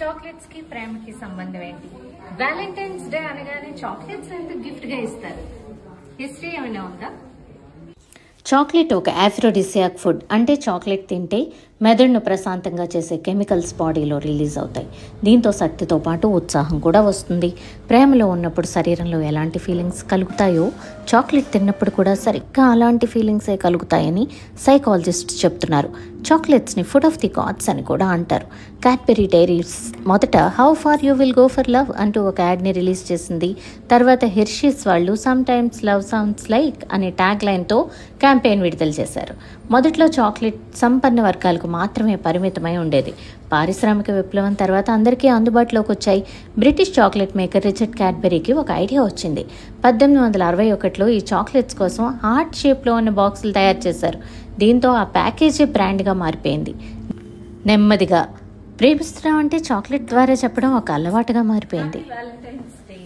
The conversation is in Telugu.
చాక్లెట్స్ కి ప్రేమకి సంబంధం ఏంటి? వ్యాలంటైన్స్ డే అనగానే చాక్లెట్స్ ఎందుకు గిఫ్ట్ గా ఇస్తారు? హిస్టరీ ఏమైనా ఉందా? చాక్లెట్ ఒక ఆఫ్రోడిసియాక్ ఫుడ్. అంటే చాక్లెట్ తింటే మెదడును ప్రశాంతంగా చేసే కెమికల్స్ బాడీలో రిలీజ్ అవుతాయి. దీంతో శక్తితో పాటు ఉత్సాహం కూడా వస్తుంది. ప్రేమలో ఉన్నప్పుడు శరీరంలో ఎలాంటి ఫీలింగ్స్ కలుగుతాయో చాక్లెట్ తిన్నప్పుడు కూడా సరిగ్గా అలాంటి ఫీలింగ్సే కలుగుతాయని సైకాలజిస్ట్ చెప్తున్నారు. చాక్లెట్స్ని ఫుడ్ ఆఫ్ ది గాడ్స్ అని కూడా అంటారు. క్యాడ్బరీ డైరీస్ మొదట how far you will go for love అంటూ ఒక యాడ్ని రిలీజ్ చేసింది. తర్వాత హెర్షీస్ వాళ్ళు some times love sounds like అనే ట్యాగ్ లైన్తో క్యాంపెయిన్ విడుదల చేశారు. మొదట్లో చాక్లెట్ సంపన్న వర్గాలకు మాత్రమే పరిమితమై ఉండేది. పారిశ్రామిక విప్లవం తర్వాత అందరికీ అందుబాటులోకి వచ్చాయి. బ్రిటిష్ చాక్లెట్ మేకర్ రిచర్డ్ క్యాడ్బరీకి ఒక ఐడియా వచ్చింది. 1861లో ఈ చాక్లెట్స్ కోసం హార్ట్ షేప్లో ఉన్న బాక్సులు తయారు చేశారు. దీంతో ఆ ప్యాకేజీ బ్రాండ్గా మారిపోయింది. నెమ్మదిగా ప్రేమిస్తున్నాం అంటే చాక్లెట్ ద్వారా చెప్పడం ఒక అలవాటుగా మారిపోయింది. Valentine's day.